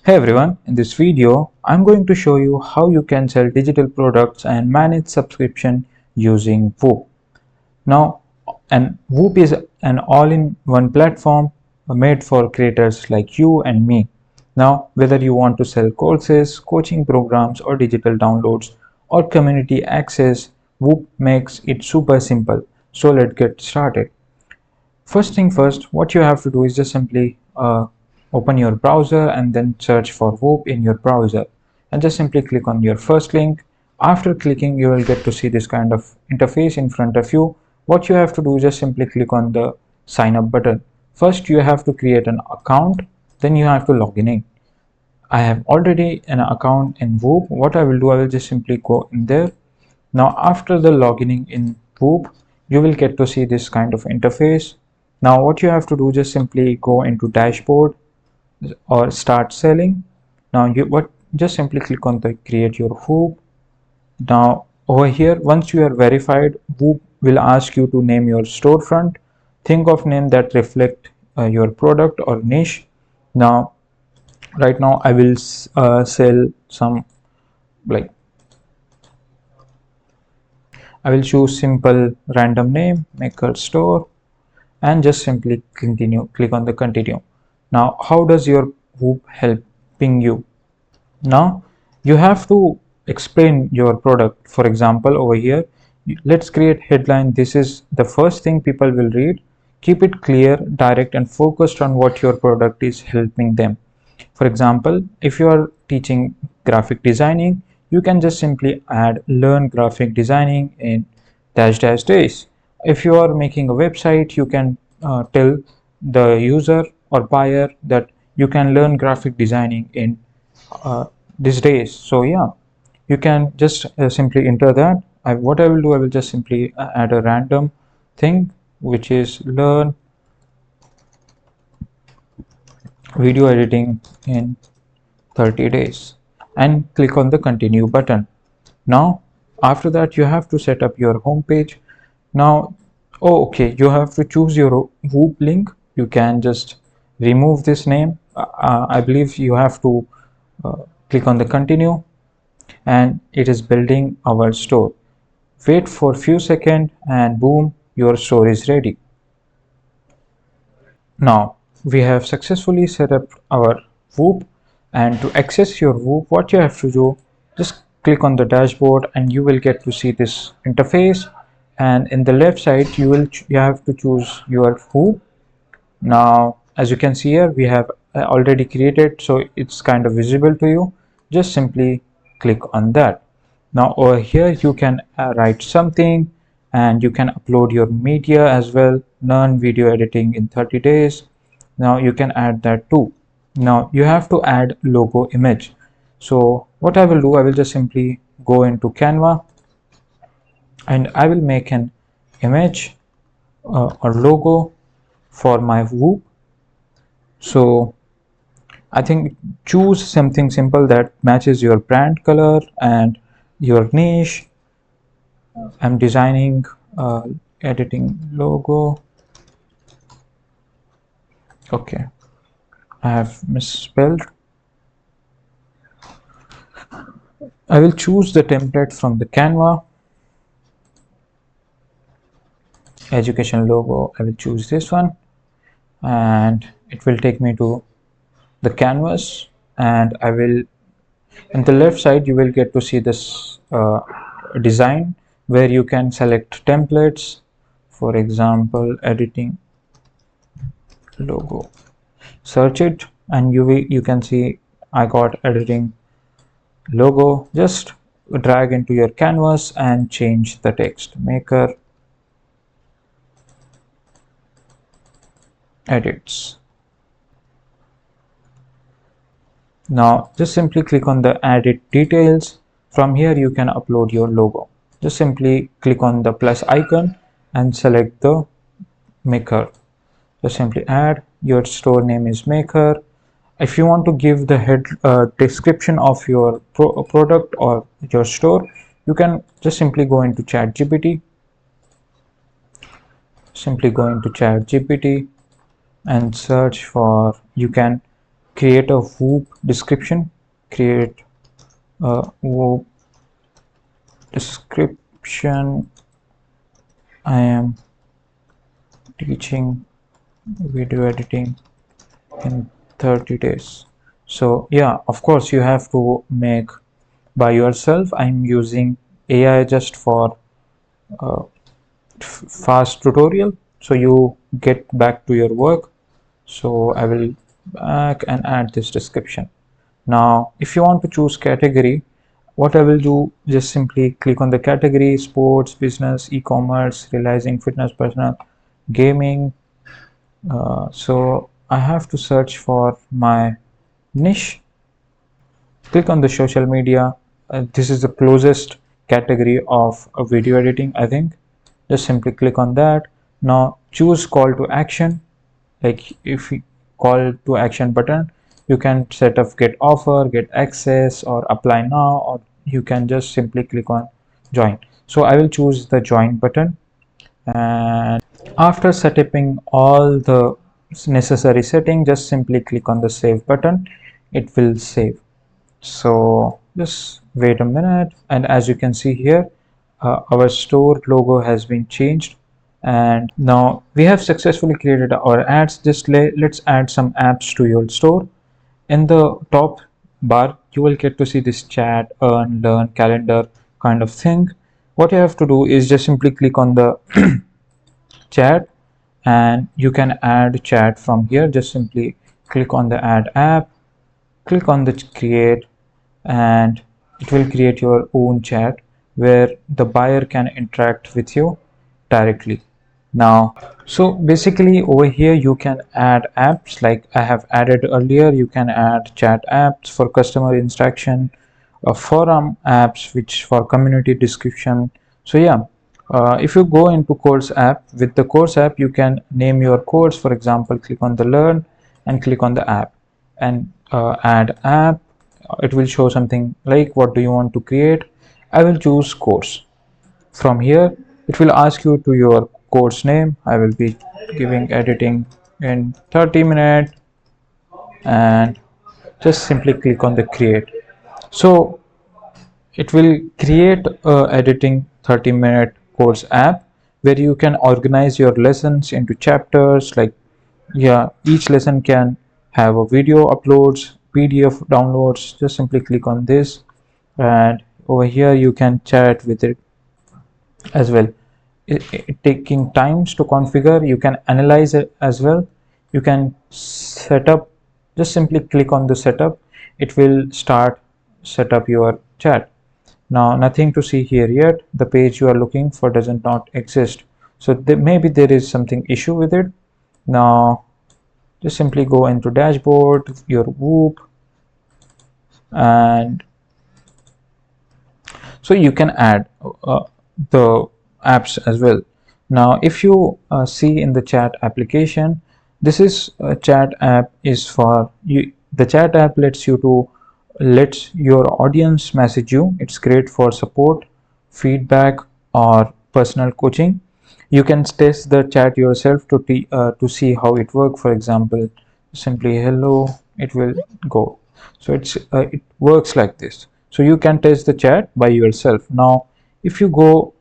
Hey everyone, in this video, I'm going to show you how you can sell digital products and manage subscription using Whop. Now, Whop is an all-in-one platform made for creators like you and me. Now, whether you want to sell courses, coaching programs, or digital downloads, or community access, Whop makes it super simple. So let's get started. First thing first, what you have to do is just simply open your browser and then search for Whop in your browser and just simply click on your first link. After clicking, you will get to see this kind of interface in front of you. What you have to do is just simply click on the sign up button. First, you have to create an account, then you have to log in. I have already an account in Whop. What I will do, I will just simply go in there. Now, after the logging in Whop, you will get to see this kind of interface. Now, what you have to do, just simply go into dashboard or start selling. Now, just simply click on the create your Whop. Now, over here, once you are verified, Whop will ask you to name your storefront. Think of name that reflect your product or niche. Now, right now, I will sell some, like, I will choose simple random name, maker store, and just simply continue. Click on the continue. Now, how does your Whop helping you? Now, you have to explain your product. For example, over here, let's create headline. This is the first thing people will read. Keep it clear, direct, and focused on what your product is helping them. For example, if you are teaching graphic designing, you can just simply add learn graphic designing in dash dash days. If you are making a website, you can tell the user or buyer that you can learn graphic designing in these days. So yeah, you can just simply enter that. What I will do, I will just simply add a random thing, which is learn video editing in 30 days and click on the continue button. Now, after that, you have to set up your home page. Now, oh, okay, you have to choose your Whop link. You can just remove this name. I believe you have to uh, click on the continue, and it is building our store. Wait for few seconds and boom, your store is ready. Now we have successfully set up our Whop, and to access your Whop, what you have to do, just click on the dashboard and you will get to see this interface, and in the left side you have to choose your Whop. Now as you can see here, we have already created, so it's kind of visible to you. Just simply click on that. Now over here you can write something, and you can upload your media as well. Learn video editing in 30 days. Now you can add that too. Now you have to add logo image. So what I will do, I will just simply go into Canva and I will make an image or logo for my Whop. So I think choose something simple that matches your brand color and your niche. I'm designing editing logo. Okay, I have misspelled. I will choose the template from the Canva. Education logo, I will choose this one, and it will take me to the canvas, and I will, in the left side you will get to see this design where you can select templates. For example, editing logo, search it and you can see I got editing logo. Just drag into your canvas and change the text, maker edits. Now just simply click on the edit details. From here you can upload your logo. Just simply click on the plus icon and select the maker. Just simply add, your store name is maker. If you want to give the head description of your product or your store, you can just simply go into ChatGPT. Simply go into ChatGPT and search for, you can create a Whoop description, create a Whoop description. I am teaching video editing in 30 days. So yeah, of course you have to make by yourself. I'm using AI just for fast tutorial, so you get back to your work. So I will back and add this description. Now if you want to choose category, what I will do, just simply click on the category: sports, business, e-commerce, realizing fitness, personal, gaming. So I have to search for my niche. Click on the social media. This is the closest category of video editing, I think. Just simply click on that. Now choose call to action. Like if you call to action button, you can set up get offer, get access, or apply now, or you can just simply click on join. So I will choose the join button, and after setting all the necessary setting, just simply click on the save button. It will save. So just wait a minute, and as you can see here, our store logo has been changed, and now we have successfully created our ads. Just let's add some apps to your store. In the top bar you will get to see this chat, earn, learn, calendar kind of thing. What you have to do is just simply click on the chat, and you can add chat from here. Just simply click on the add app, click on the create, and it will create your own chat where the buyer can interact with you directly. Now, so basically over here you can add apps like I have added earlier. You can add chat apps for customer interaction, forum apps which for community description. So yeah, if you go into course app, with the course app you can name your course. For example, click on the learn and click on the app, and add app. It will show something like what do you want to create. I will choose course. From here it will ask you to your course name. I will be giving editing in 30 minutes, and just simply click on the create. So it will create a editing 30-minute course app where you can organize your lessons into chapters. Like yeah, each lesson can have a video uploads, PDF downloads. Just simply click on this, and over here you can chat with it as well. Taking times to configure, you can analyze it as well. You can set up. Just simply click on the setup. It will start set up your chat. Now nothing to see here yet. The page you are looking for doesn't not exist, so maybe there is something issue with it. Now just simply go into dashboard, your Whoop, and so you can add the apps as well. Now if you see in the chat application, this is a chat app is for you. The chat app lets your audience message you. It's great for support, feedback, or personal coaching. You can test the chat yourself to see how it works. For example, simply hello, it will go. So it works like this. So you can test the chat by yourself. Now if you go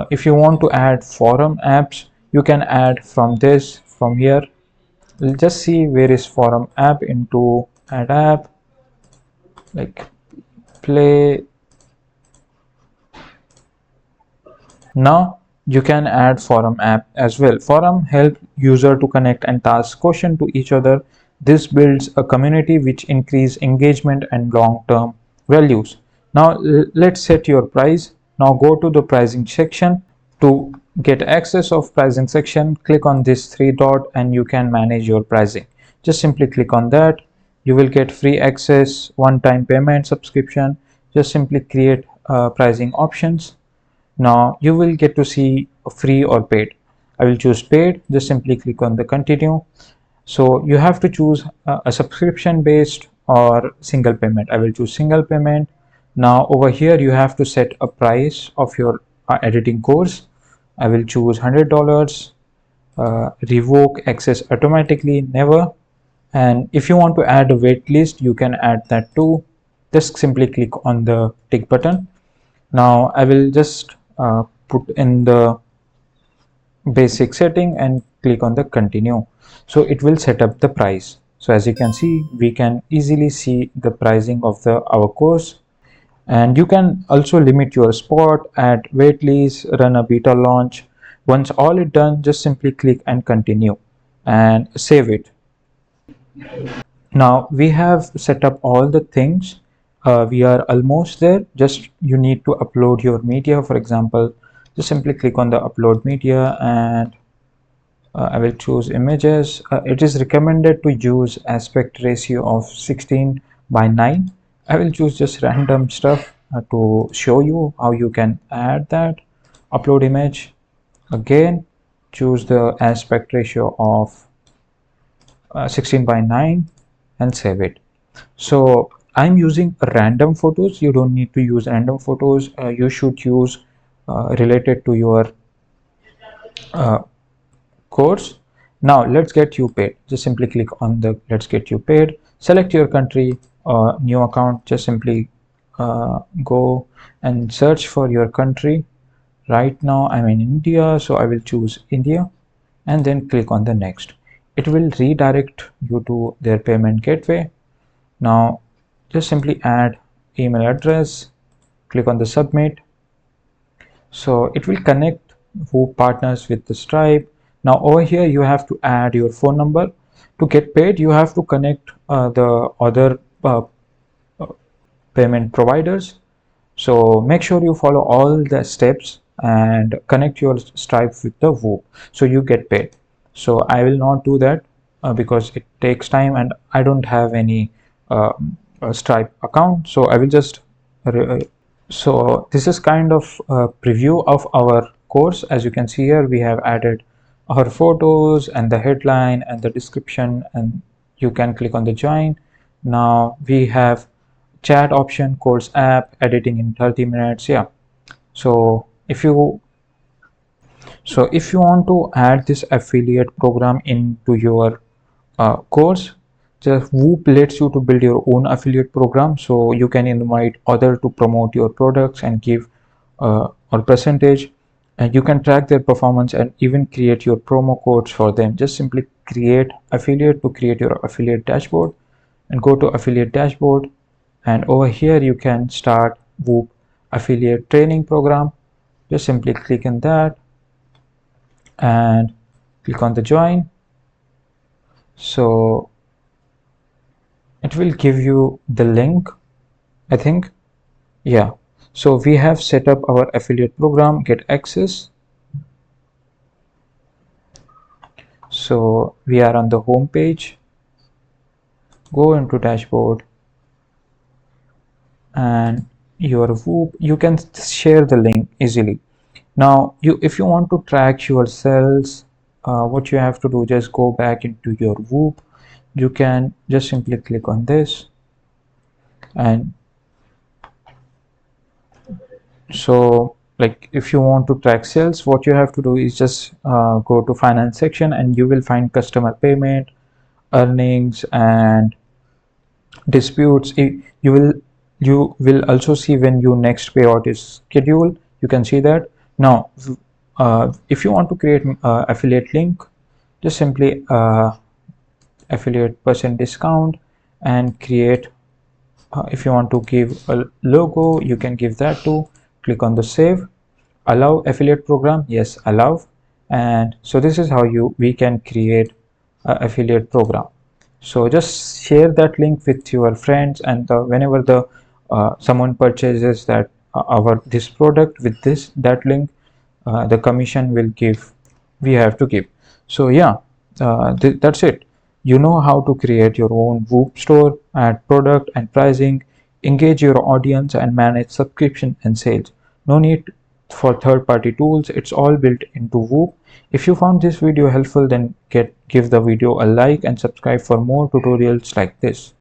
if you want to add forum apps, you can add from here. We'll just see where is forum app. Into add app, like play. Now you can add forum app as well. Forum help user to connect and ask question to each other. This builds a community which increase engagement and long-term values. Now let's set your price. Now go to the pricing section. To get access of pricing section, click on this three dot and you can manage your pricing. Just simply click on that. You will get free access, one-time payment, subscription. Just simply create pricing options. Now you will get to see free or paid. I will choose paid. Just simply click on the continue. So you have to choose a subscription based or single payment. I will choose single payment. Now over here you have to set a price of your editing course. I will choose $100. Revoke access automatically, never. And if you want to add a wait list, you can add that too. Just simply click on the tick button. Now I will just put in the basic setting and click on the continue. So it will set up the price. So as you can see, we can easily see the pricing of the our course. And you can also limit your spot, add waitlist, run a beta launch. Once all is done, just simply click and continue and save it. Now we have set up all the things. We are almost there. Just you need to upload your media. For example, just simply click on the upload media, and I will choose images. It is recommended to use aspect ratio of 16:9. I will choose just random stuff to show you how you can add that. Upload image. Again, choose the aspect ratio of 16:9 and save it. So I'm using random photos. You don't need to use random photos. You should use related to your uh, course. Now let's get you paid. Just simply click on the let's get you paid. Select your country, new account. Just simply go and search for your country. Right now I'm in India, so I will choose India and then click on the next. It will redirect you to their payment gateway. Now just simply add email address, click on the submit. So it will connect who partners with the Stripe. Now over here you have to add your phone number. To get paid, you have to connect the other payment providers. So make sure you follow all the steps and connect your Stripe with the Whop so you get paid. So I will not do that because it takes time and I don't have any Stripe account. So I will just so this is kind of a preview of our course. As you can see here, we have added our photos and the headline and the description, and you can click on the join. Now we have chat option, course app, editing in 30 minutes. Yeah. So if you want to add this affiliate program into your course, just Whoop lets you to build your own affiliate program, so you can invite other to promote your products and give or percentage, and you can track their performance and even create your promo codes for them. Just simply create affiliate to create your affiliate dashboard and go to affiliate dashboard, and over here you can start Whoop affiliate training program. Just simply click in that and click on the join. So it will give you the link, I think. Yeah. So we have set up our affiliate program, get access. So we are on the home page. Go into dashboard and your Whoop, you can share the link easily. Now if you want to track your sales, what you have to do, just go back into your Whoop. You can just simply click on this, and so like if you want to track sales, what you have to do is just go to finance section and you will find customer payment, earnings, and disputes. You will also see when your next payout is scheduled. You can see that. Now if you want to create affiliate link, just simply affiliate percent discount and create. If you want to give a logo, you can give that too. Click on the save. Allow affiliate program, yes, allow. And so this is how we can create affiliate program. So just share that link with your friends, and whenever the someone purchases that this product with that link, the commission will give, we have to give. So yeah, that's it. You know how to create your own Whoop store, add product and pricing, engage your audience, and manage subscription and sales. No need for third-party tools. It's all built into Whoop. If you found this video helpful, then give the video a like and subscribe for more tutorials like this.